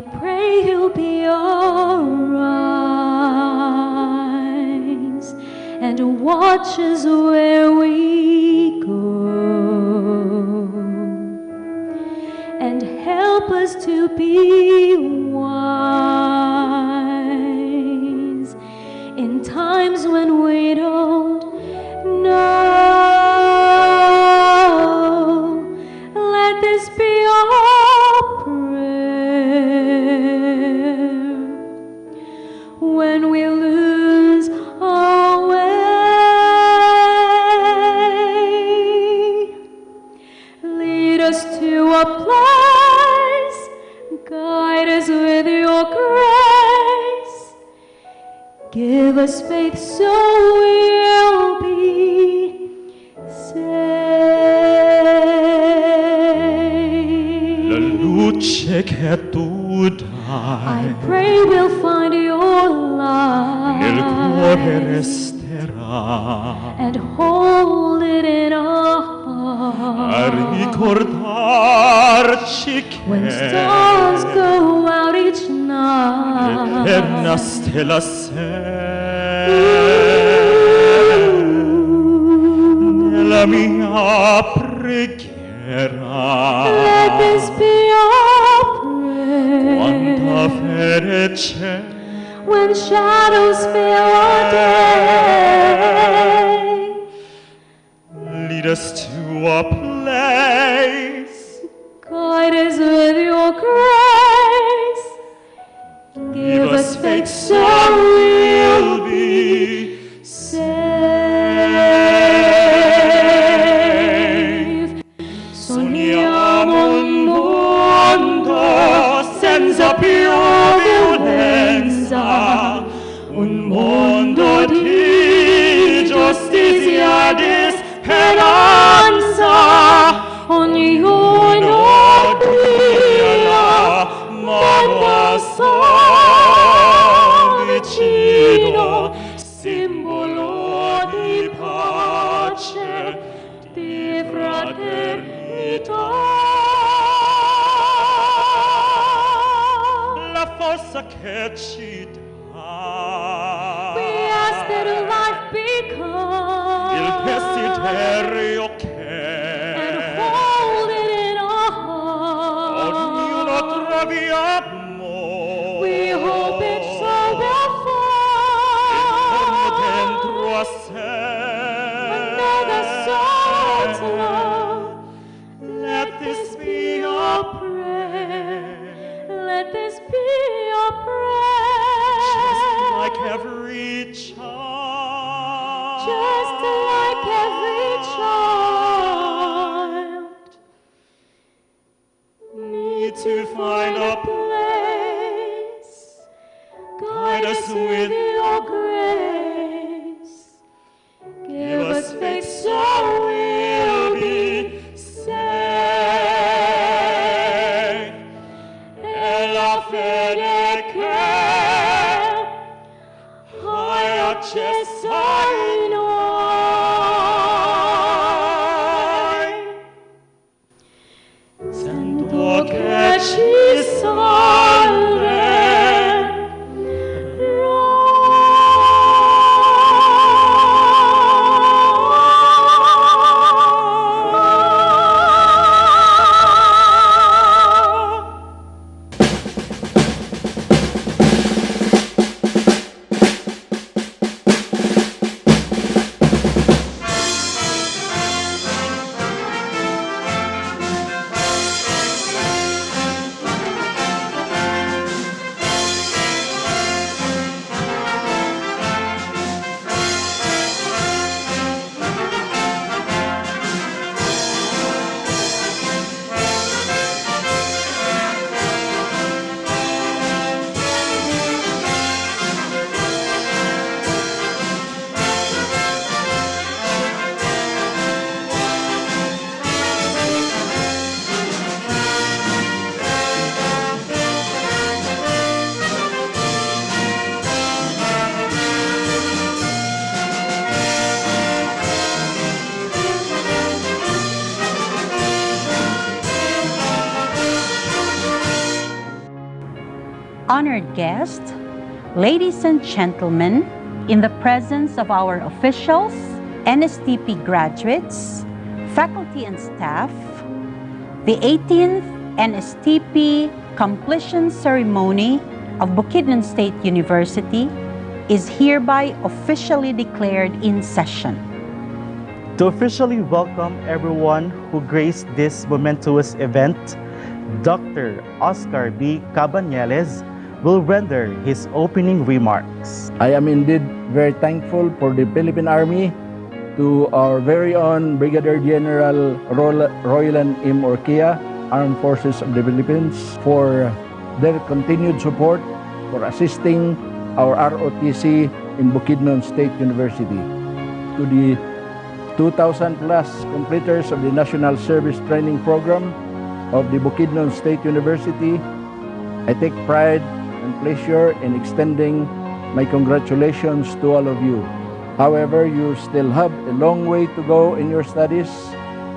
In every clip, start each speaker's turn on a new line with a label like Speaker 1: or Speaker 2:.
Speaker 1: I pray He'll be our eyes and watches where we go, and help us to be wise in times when we don't know. Let this be our prayer when we lose our way. Lead us to a place, guide us with your grace. Give us faith so we'll be saved.
Speaker 2: La luce che tu
Speaker 1: I
Speaker 2: dai
Speaker 1: pray we'll find your
Speaker 2: nel cuore
Speaker 1: light
Speaker 2: resterà
Speaker 1: and hold it in our
Speaker 2: a
Speaker 1: heart.
Speaker 2: ricordarci
Speaker 1: When
Speaker 2: che
Speaker 1: stars go out each
Speaker 2: l'eterna
Speaker 1: night,
Speaker 2: stella sei nella mia preghiera.
Speaker 1: let this be our
Speaker 2: Quanta
Speaker 1: prayer.
Speaker 2: fede c'è
Speaker 1: When shadows fill our day,
Speaker 2: lead us to a place,
Speaker 1: guide us with your grace. Give us faith so we'll be saved.
Speaker 2: sogniamo un mondo senza più violenza, un mondo di giustizia, di speranza.
Speaker 1: Ognuno dia la mano a vicino, simbolo di pace, di fraternità.
Speaker 2: La forza che ci dà
Speaker 1: We ask that life become
Speaker 2: il desiderio
Speaker 1: and
Speaker 2: che
Speaker 1: hold it in our heart.
Speaker 2: ognuno trovi amore.
Speaker 1: We hope it so will
Speaker 2: Torno
Speaker 1: find
Speaker 2: dentro a sé.
Speaker 1: another soul's love. Let this be our prayer. Let this be our prayer.
Speaker 2: Like every child,
Speaker 1: Just like every child,
Speaker 2: need to find a
Speaker 1: place. Guide us with your grace. Give us faith so we'll be saved. E la fede che hai acceso in noi. Sento che ci
Speaker 3: Honored guests, ladies and gentlemen, in the presence of our officials, NSTP graduates, faculty and staff, the 18th NSTP completion ceremony of Bukidnon State University is hereby officially declared in session.
Speaker 4: To officially welcome everyone who graced this momentous event, Dr. Oscar B. Cabanelles will render his opening remarks.
Speaker 5: I am indeed very thankful for the Philippine Army, to our very own Brigadier General Roylan M. Orquia, Armed Forces of the Philippines, for their continued support for assisting our ROTC in Bukidnon State University. To the 2,000 plus completers of the National Service Training Program of the Bukidnon State University, I take pride and pleasure in extending my congratulations to all of you. However, you still have a long way to go in your studies.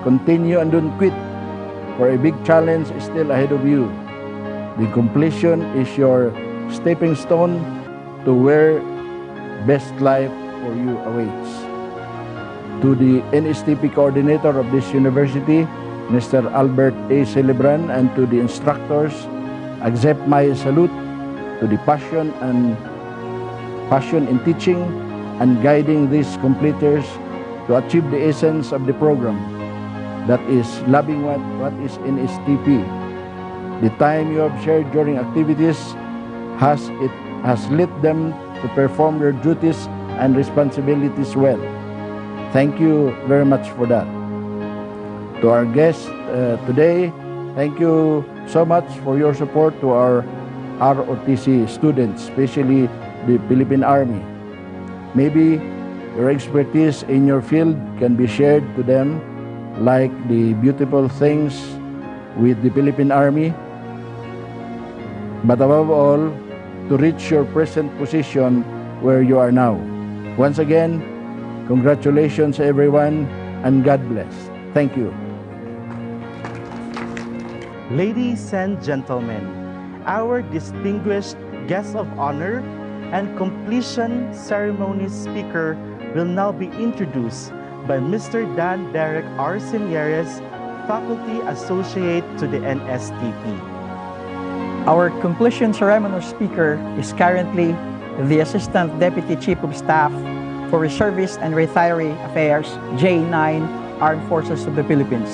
Speaker 5: Continue and don't quit, for a big challenge is still ahead of you. The completion is your stepping stone to where best life for you awaits. To the NSTP coordinator of this university, Mr. Albert A. Celebran, and to the instructors, accept my salute to the passion in teaching and guiding these completers to achieve the essence of the program, that is, loving what is NSTP. The time you have shared during activities has led them to perform their duties and responsibilities well. Thank you very much for that. To our guests today, thank you so much for your support to our ROTC students, especially the Philippine Army. Maybe your expertise in your field can be shared to them, like the beautiful things with the Philippine Army, but above all, to reach your present position where you are now. Once again, congratulations everyone, and God bless. Thank you.
Speaker 4: Ladies and gentlemen, our distinguished guest of honor and completion ceremony speaker will now be introduced by Mr. Dan Derek Arsenieres, Faculty Associate to the NSTP.
Speaker 6: Our completion ceremony speaker is currently the Assistant Deputy Chief of Staff for Reservist and Retiree Affairs, J9, Armed Forces of the Philippines.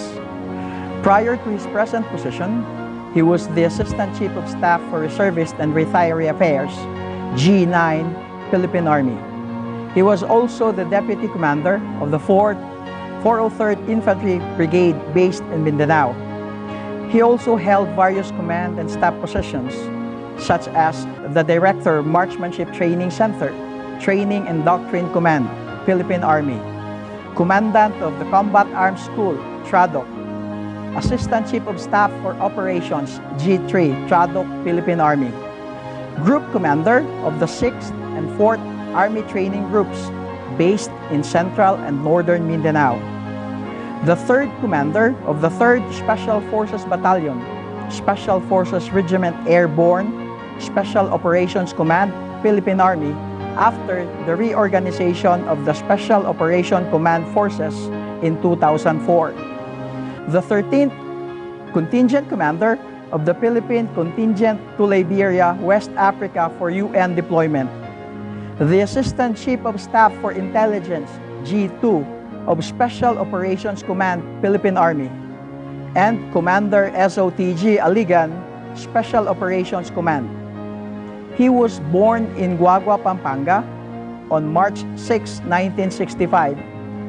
Speaker 6: Prior to his present position, he was the Assistant Chief of Staff for Reservist and Retiree Affairs, G9, Philippine Army. He was also the Deputy Commander of the 403rd Infantry Brigade based in Mindanao. He also held various command and staff positions, such as the Director, Marksmanship Training Center, Training and Doctrine Command, Philippine Army, Commandant of the Combat Arms School, TRADOC, Assistant Chief of Staff for Operations, G3, TRADOC, Philippine Army, Group Commander of the 6th and 4th Army Training Groups based in Central and Northern Mindanao, the 3rd Commander of the 3rd Special Forces Battalion, Special Forces Regiment Airborne, Special Operations Command, Philippine Army, after the reorganization of the Special Operation Command Forces in 2004. The 13th Contingent Commander of the Philippine Contingent to Liberia, West Africa for UN deployment. The Assistant Chief of Staff for Intelligence, G2, of Special Operations Command, Philippine Army, and Commander SOTG Aligan, Special Operations Command. He was born in Guagua, Pampanga on March 6, 1965,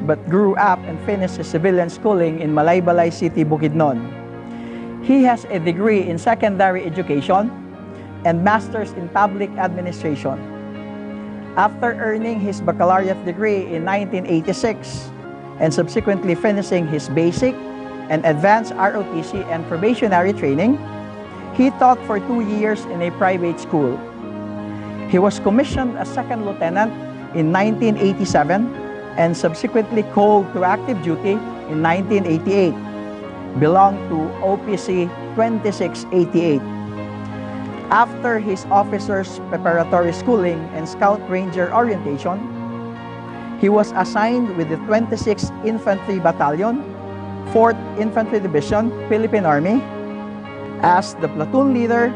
Speaker 6: but grew up and finished his civilian schooling in Malaybalay City, Bukidnon. He has a degree in secondary education and master's in public administration. After earning his baccalaureate degree in 1986 and subsequently finishing his basic and advanced ROTC and probationary training, he taught for 2 years in a private school. He was commissioned as second lieutenant in 1987 and subsequently called to active duty in 1988. Belonged to OPC 2688. After his officer's preparatory schooling and Scout Ranger orientation, he was assigned with the 26th Infantry Battalion, 4th Infantry Division, Philippine Army, as the platoon leader,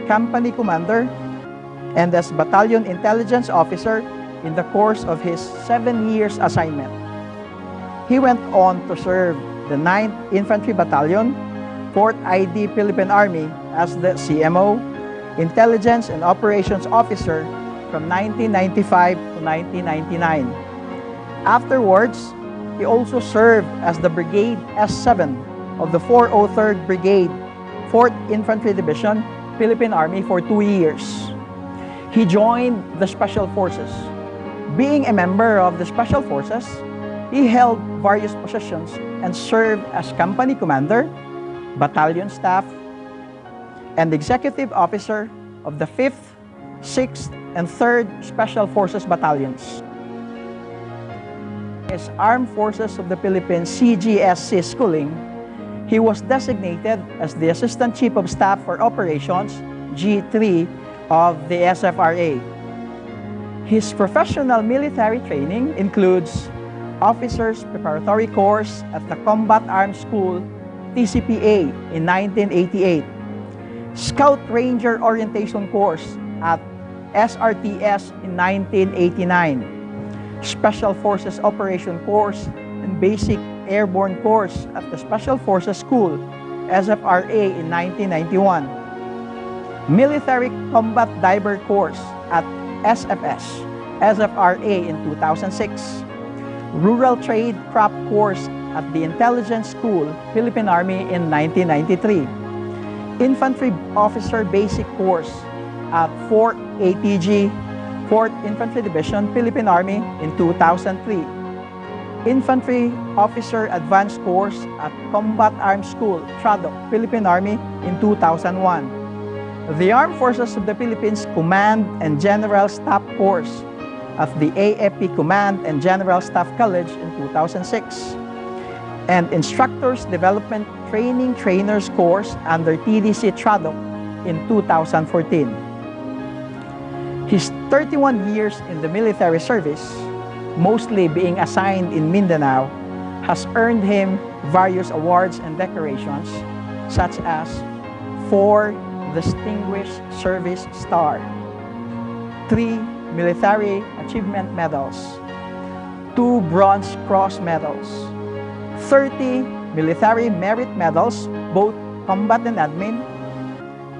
Speaker 6: company commander, and as battalion intelligence officer in the course of his 7 years assignment. He went on to serve the 9th Infantry Battalion, 4th ID Philippine Army as the CMO, Intelligence and Operations Officer from 1995 to 1999. Afterwards, he also served as the Brigade S7 of the 403rd Brigade, 4th Infantry Division, Philippine Army for 2 years. He joined the Special Forces. Being a member of the Special Forces, he held various positions and served as company commander, battalion staff, and executive officer of the 5th, 6th, and 3rd Special Forces Battalions. His Armed Forces of the Philippines CGSC schooling, he was designated as the Assistant Chief of Staff for Operations, G3, of the SFRA. His professional military training includes Officers Preparatory Course at the Combat Arms School, TCPA, in 1988. Scout Ranger Orientation Course at SRTS in 1989. Special Forces Operation Course and Basic Airborne Course at the Special Forces School, SFRA, in 1991. Military Combat Diver Course at SFS, SFRA, in 2006. Rural Trade Craft Course at the Intelligence School, Philippine Army, in 1993. Infantry Officer Basic Course at 4th ATG, 4th Infantry Division, Philippine Army, in 2003. Infantry Officer Advanced Course at Combat Arms School, TRADOC, Philippine Army, in 2001. The Armed Forces of the Philippines Command and General Staff Course at the AFP Command and General Staff College in 2006. And Instructors Development Training Trainers Course under TDC TRADOC in 2014. His 31 years in the military service, mostly being assigned in Mindanao, has earned him various awards and decorations, such as 4 Distinguished Service Star, 3 Military Achievement Medals, 2 Bronze Cross Medals, 30 Military Merit Medals, both combat and admin,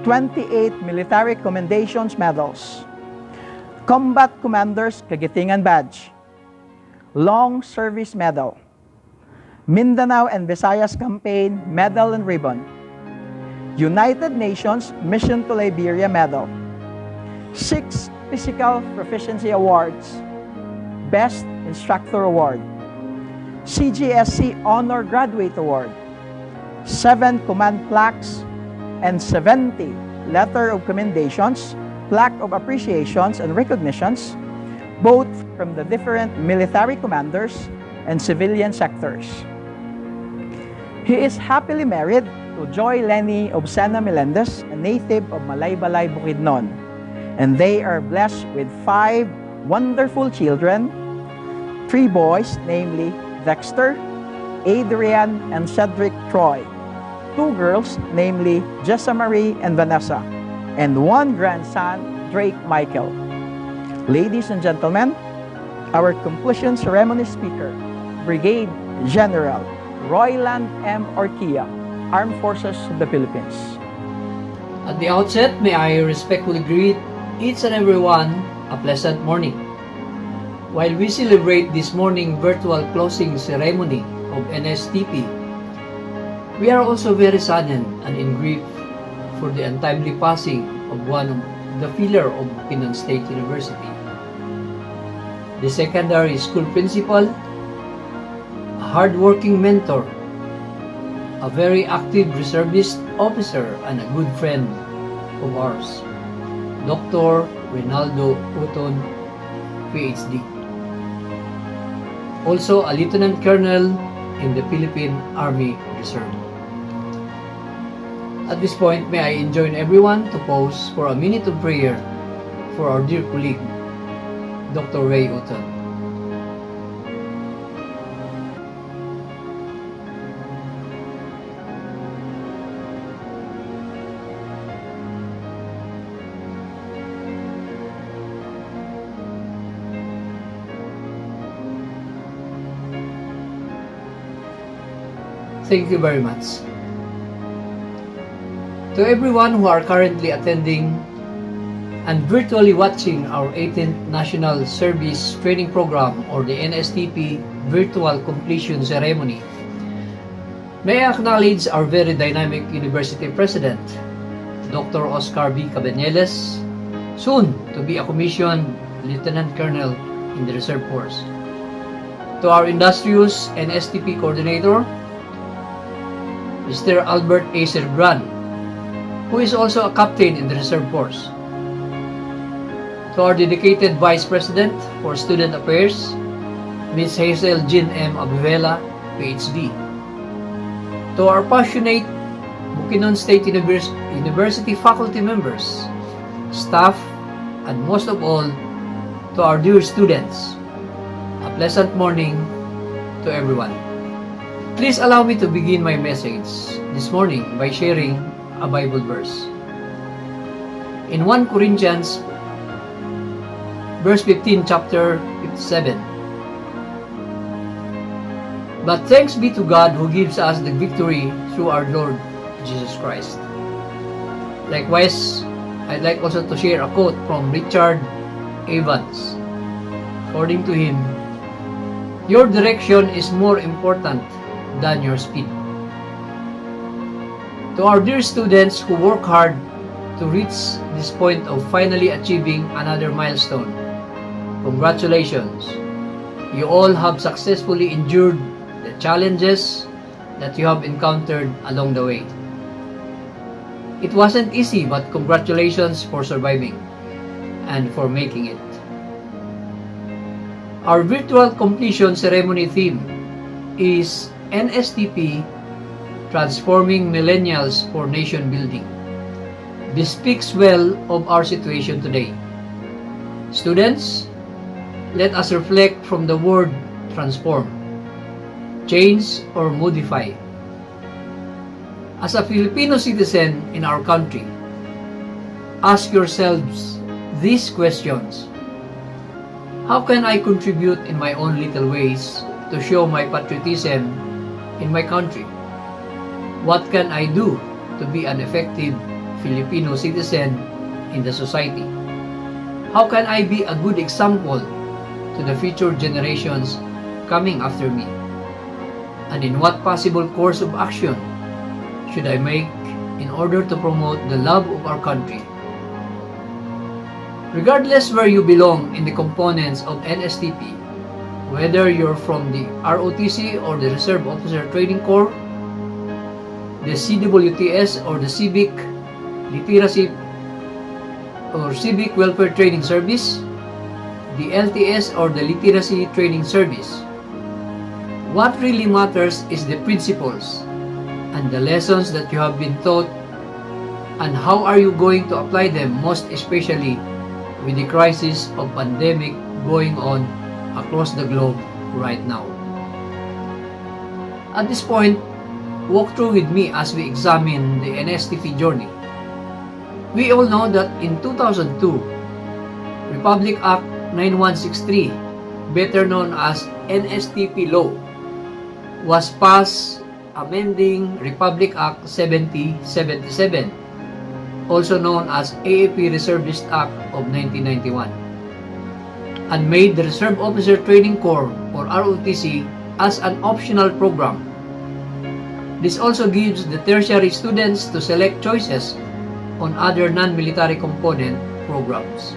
Speaker 6: 28 Military Commendations Medals, Combat Commander's Kagitingan Badge, Long Service Medal, Mindanao and Visayas Campaign Medal and Ribbon, United Nations Mission to Liberia Medal, 6 Physical Proficiency Awards, Best Instructor Award, CGSC Honor Graduate Award, 7 Command Plaques, and 70 Letter of Commendations, Plaque of Appreciations and Recognitions, both from the different military commanders and civilian sectors. He is happily married to Joy Lenny Obsena Melendez, a native of Malaybalay, Bukidnon, and they are blessed with 5 wonderful children, 3 boys, namely Dexter, Adrian, and Cedric Troy, 2 girls, namely Jessa Marie and Vanessa, and 1 grandson, Drake Michael. Ladies and gentlemen, our completion ceremony speaker, Brigade General Royland M. Orquia, Armed Forces of the Philippines.
Speaker 7: At the outset, may I respectfully greet each and everyone a pleasant morning. While we celebrate this morning virtual closing ceremony of NSTP, we are also very saddened and in grief for the untimely passing of one of the pillar of Bukidnon State University, the secondary school principal, a hard-working mentor, a very active reservist officer, and a good friend of ours, Dr. Rinaldo Uton, PhD. Also a Lieutenant Colonel in the Philippine Army Reserve. At this point, may I enjoin everyone to pause for a minute of prayer for our dear colleague, Dr. Ray Uton. Thank you very much. To everyone who are currently attending and virtually watching our 18th National Service Training Program or the NSTP Virtual Completion Ceremony, may I acknowledge our very dynamic University President, Dr. Oscar B. Cabanelles, soon to be a commissioned Lieutenant Colonel in the Reserve Force. To our industrious NSTP Coordinator, Mr. Albert A. Sergran, who is also a captain in the Reserve Force. To our dedicated Vice President for Student Affairs, Ms. Hazel Jean M. Abuela, PhD. To our passionate Bukidnon State University faculty members, staff, and most of all, to our dear students, a pleasant morning to everyone. Please allow me to begin my message this morning by sharing a Bible verse. In 1 Corinthians verse 15, chapter 57. But thanks be to God who gives us the victory through our Lord Jesus Christ. Likewise, I'd like also to share a quote from Richard Evans. According to him, your direction is more important than your speed. To our dear students who work hard to reach this point of finally achieving another milestone, congratulations! You all have successfully endured the challenges that you have encountered along the way. It wasn't easy, but congratulations for surviving and for making it. Our virtual completion ceremony theme is NSTP, Transforming Millennials for Nation Building. This speaks well of our situation today. Students, let us reflect from the word transform, change, or modify. As a Filipino citizen in our country, ask yourselves these questions. How can I contribute in my own little ways to show my patriotism in my country? What can I do to be an effective Filipino citizen in the society? How can I be a good example to the future generations coming after me? And in what possible course of action should I make in order to promote the love of our country? Regardless where you belong in the components of NSTP, whether you're from the ROTC or the Reserve Officer Training Corps, the CWTS or the Civic Literacy or Civic Welfare Training Service, the LTS or the Literacy Training Service, what really matters is the principles and the lessons that you have been taught, and how are you going to apply them, most especially with the crisis of pandemic going on across the globe right now. At this point, walk through with me as we examine the NSTP journey. We all know that in 2002, Republic Act 9163, better known as NSTP Law, was passed, amending Republic Act 7077, also known as AAP Reservist Act of 1991, and made the Reserve Officer Training Corps or ROTC as an optional program. This also gives the tertiary students to select choices on other non-military component programs.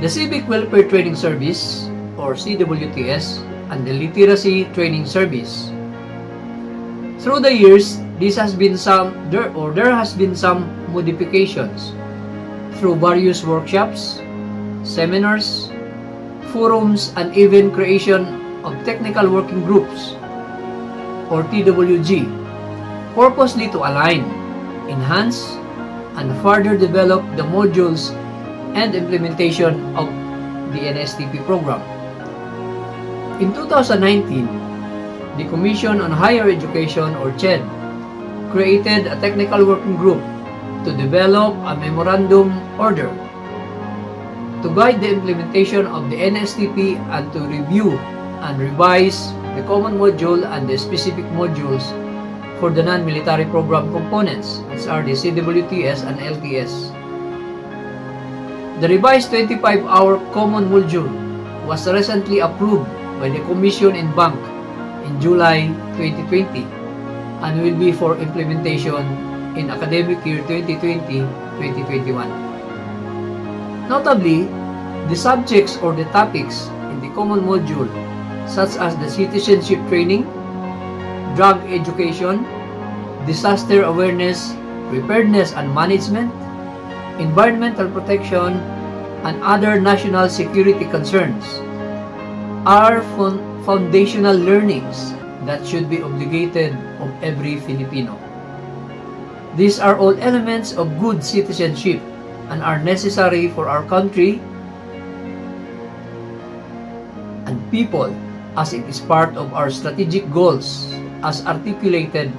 Speaker 7: The Civic Welfare Training Service or CWTS and the Literacy Training Service. Through the years, there has been some modifications through various workshops, seminars, forums, and even creation of technical working groups or TWG purposely to align, enhance, and further develop the modules and implementation of the NSTP program. In 2019, the Commission on Higher Education, or CHED, created a technical working group to develop a memorandum order to guide the implementation of the NSTP and to review and revise the common module and the specific modules for the non-military program components, which are the CWTS and LTS. The revised 25-hour common module was recently approved by the Commission in Bank in July 2020 and will be for implementation in academic year 2020-2021. Notably, the subjects or the topics in the common module, such as the citizenship training, drug education, disaster awareness, preparedness and management, environmental protection, and other national security concerns, are foundational learnings that should be obligated of every Filipino. These are all elements of good citizenship and are necessary for our country and people, as it is part of our strategic goals as articulated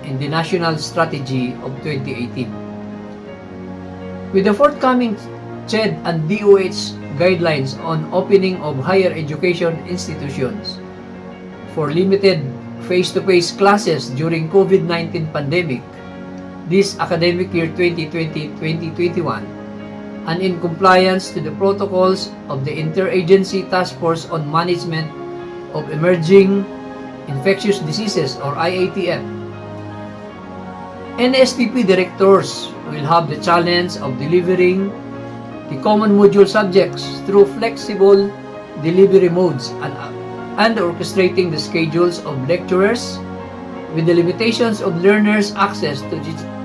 Speaker 7: in the National Strategy of 2018. With the forthcoming CHED and DOH guidelines on opening of higher education institutions for limited face-to-face classes during COVID-19 pandemic this academic year 2020-2021, and in compliance to the protocols of the Interagency Task Force on Management of Emerging Infectious Diseases, or IATF, NSTP directors will have the challenge of delivering the common module subjects through flexible delivery modes and orchestrating the schedules of lecturers with the limitations of learners' access to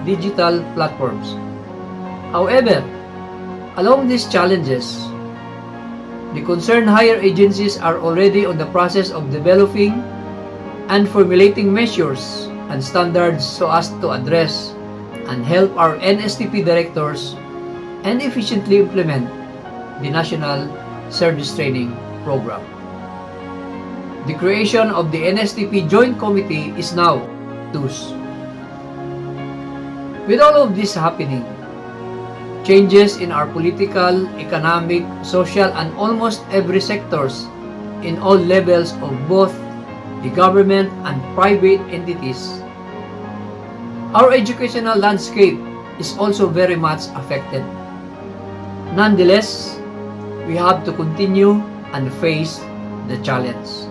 Speaker 7: digital platforms. However, along these challenges, the concerned higher agencies are already on the process of developing and formulating measures and standards so as to address and help our NSTP directors and efficiently implement the National Service Training Program. The creation of the NSTP Joint Committee is now loose. With all of this happening, changes in our political, economic, social, and almost every sectors in all levels of both the government and private entities, our educational landscape is also very much affected. Nonetheless, we have to continue and face the challenge.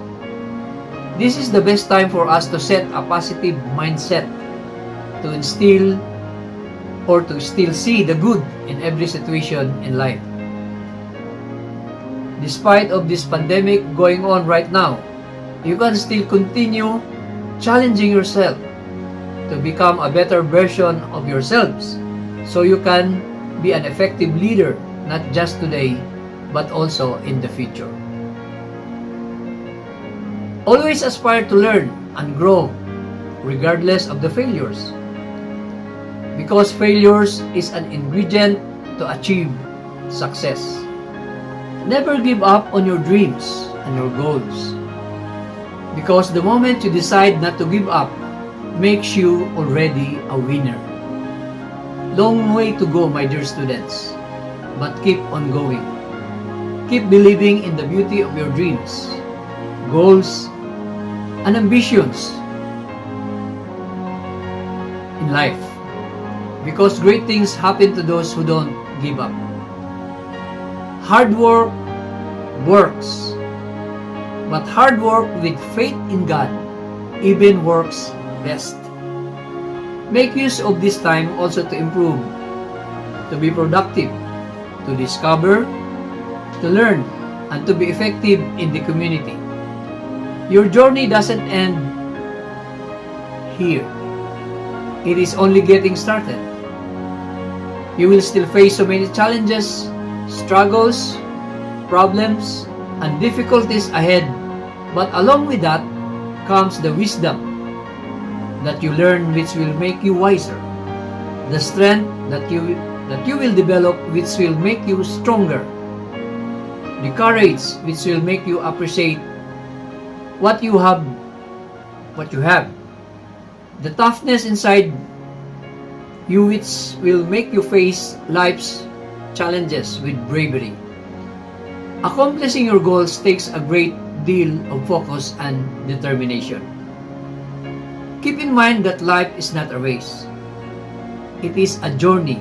Speaker 7: This is the best time for us to set a positive mindset, to instill or to still see the good in every situation in life. Despite of this pandemic going on right now, you can still continue challenging yourself to become a better version of yourselves so you can be an effective leader, not just today, but also in the future. Always aspire to learn and grow regardless of the failures, because failures is an ingredient to achieve success. Never give up on your dreams and your goals, because the moment you decide not to give up makes you already a winner. Long way to go, my dear students, but keep on going. Keep believing in the beauty of your dreams, goals, and ambitions in life, because great things happen to those who don't give up. Hard work works, but hard work with faith in God even works best. Make use of this time also to improve, to be productive, to discover, to learn, and to be effective in the community. Your journey doesn't end here. It is only getting started. You will still face so many challenges, struggles, problems, and difficulties ahead, but along with that comes the wisdom, that you learn which will make you wiser, the strength that you will develop which will make you stronger, the courage which will make you appreciate what you have, the toughness inside you which will make you face life's challenges with bravery. Accomplishing your goals takes a great deal of focus and determination. Keep in mind that life is not a race. It is a journey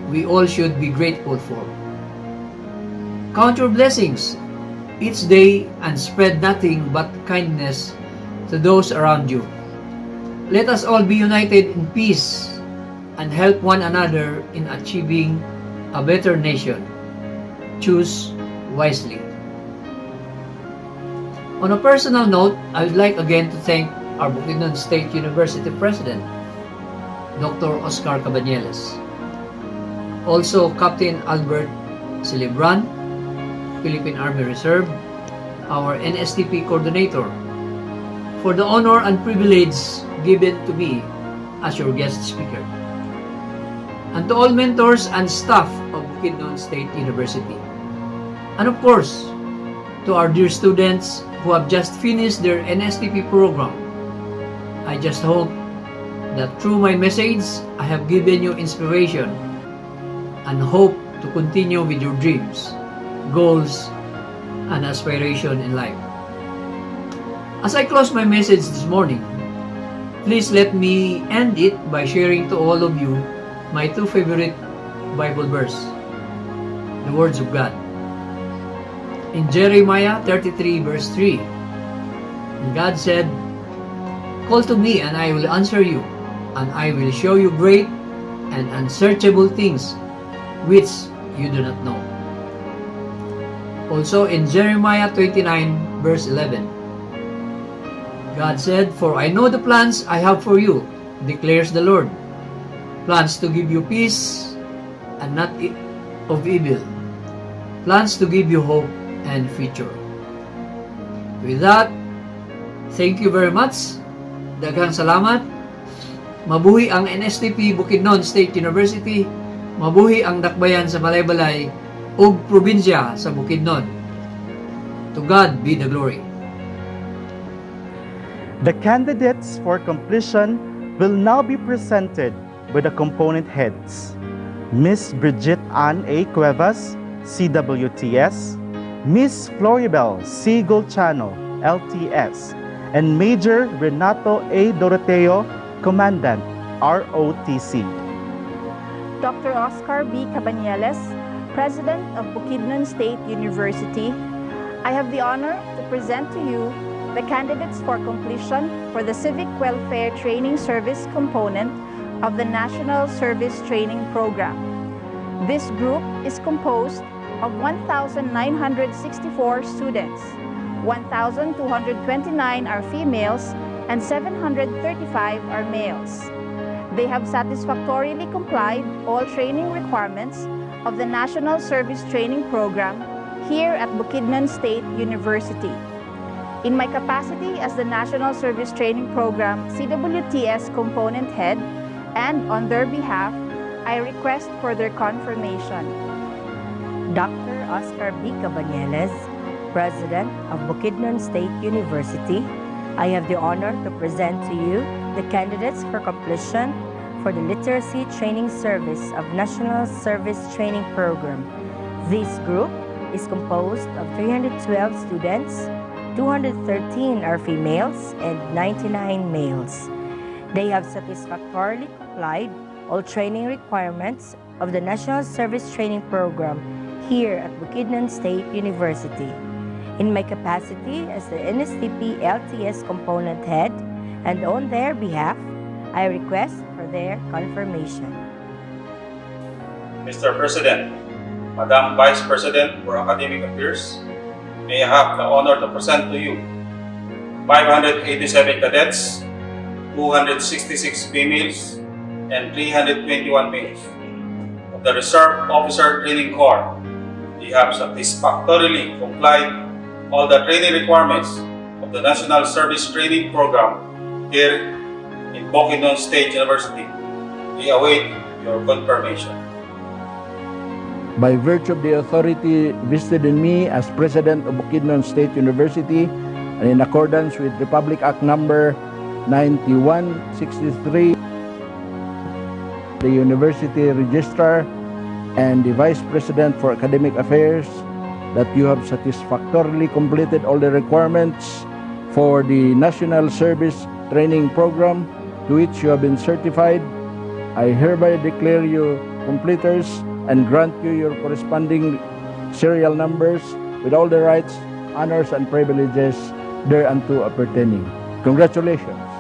Speaker 7: we all should be grateful for. Count your blessings each day and spread nothing but kindness to those around you. Let us all be united in peace and help one another in achieving a better nation. Choose wisely. On a personal note, I would like again to thank our Bukidnon State University President, Dr. Oscar Cabanyeles. Also, Captain Albert Silibran, Philippine Army Reserve, our NSTP coordinator, for the honor and privilege given to me as your guest speaker. And to all mentors and staff of Bukidnon State University. And of course, to our dear students who have just finished their NSTP program. I just hope that through my message, I have given you inspiration and hope to continue with your dreams, goals, and aspiration in life. As I close my message this morning, please let me end it by sharing to all of you my two favorite Bible verse, the words of God. In Jeremiah 33 verse 3, God said, "Call to me and I will answer you, and I will show you great and unsearchable things which you do not know." Also in Jeremiah 29 verse 11, God said, "For I know the plans I have for you, declares the Lord, plans to give you peace and not of evil, plans to give you hope and future." With that, thank you very much. Daghang salamat. Mabuhi ang NSTP Bukidnon State University. Mabuhi ang dakbayan sa Balay-Balay ug probinsya sa Bukidnon. To God be the glory.
Speaker 4: The candidates for completion will now be presented by the component heads. Miss Bridget Ann A. Cuevas, CWTS, Miss Floribel C. Golchano, LTS, and Major Renato A. Doroteo, Commandant, ROTC.
Speaker 8: Dr. Oscar B. Cabanyeles, President of Bukidnon State University, I have the honor to present to you the candidates for completion for the Civic Welfare Training Service component of the National Service Training Program. This group is composed of 1,964 students. 1,229 are females and 735 are males. They have satisfactorily complied all training requirements of the National Service Training Program here at Bukidnon State University. In my capacity as the National Service Training Program CWTS Component Head, and on their behalf, I request for their confirmation.
Speaker 9: Dr. Oscar B. Cabanyeles, President of Bukidnon State University, I have the honor to present to you the candidates for completion for the Literacy Training Service of National Service Training Program. This group is composed of 312 students. 213 are females and 99 males. They have satisfactorily complied all training requirements of the National Service Training Program here at Bukidnon State University. In my capacity as the NSTP LTS Component Head, and on their behalf, I request for their confirmation.
Speaker 10: Mr. President, Madam Vice President for Academic Affairs, may I have the honor to present to you 587 cadets, 266 females, and 321 males of the Reserve Officer Training Corps. They have satisfactorily complied all the training requirements of the National Service Training Program here in Bukidnon State University. We await your confirmation.
Speaker 5: By virtue of the authority vested in me as President of Bukidnon State University, and in accordance with Republic Act number 9163, the University Registrar and the Vice President for Academic Affairs, that you have satisfactorily completed all the requirements for the National Service Training Program to which you have been certified. I hereby declare you completers and grant you your corresponding serial numbers with all the rights, honors, and privileges thereunto appertaining. Congratulations.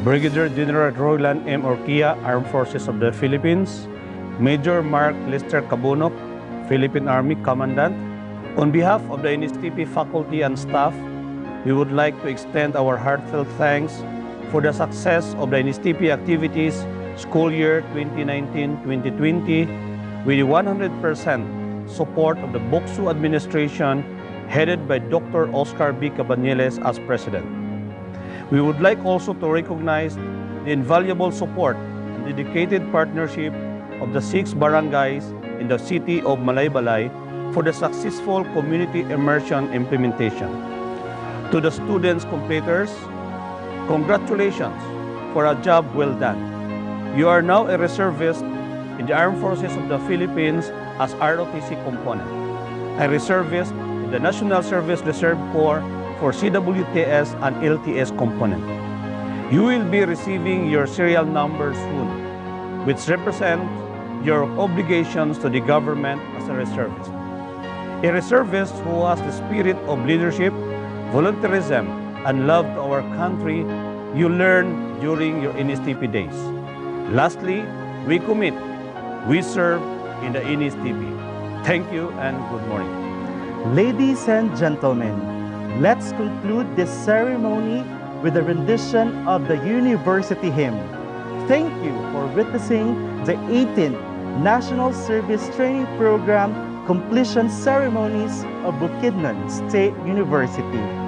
Speaker 11: Brigadier General Roylan M. Orquia, Armed Forces of the Philippines, Major Mark Lester Cabunok, Philippine Army Commandant. On behalf of the NSTP faculty and staff, we would like to extend our heartfelt thanks for the success of the NSTP activities school year 2019-2020 with 100% support of the BOCSU administration headed by Dr. Oscar B. Cabanilles as President. We would like also to recognize the invaluable support and dedicated partnership of the 6 barangays in the city of Malaybalay for the successful community immersion implementation. To the students completers, congratulations for a job well done. You are now a reservist in the Armed Forces of the Philippines as ROTC component, a reservist in the National Service Reserve Corps for CWTS and LTS component. You will be receiving your serial number soon, which represents your obligations to the government as a reservist. A reservist who has the spirit of leadership, volunteerism, and love to our country, you learn during your NSTP days. Lastly, we commit, we serve in the NSTP. Thank you and good morning.
Speaker 4: Ladies and gentlemen, let's conclude this ceremony with a rendition of the university hymn. Thank you for witnessing the 18th National Service Training Program completion ceremonies of Bukidnon State University.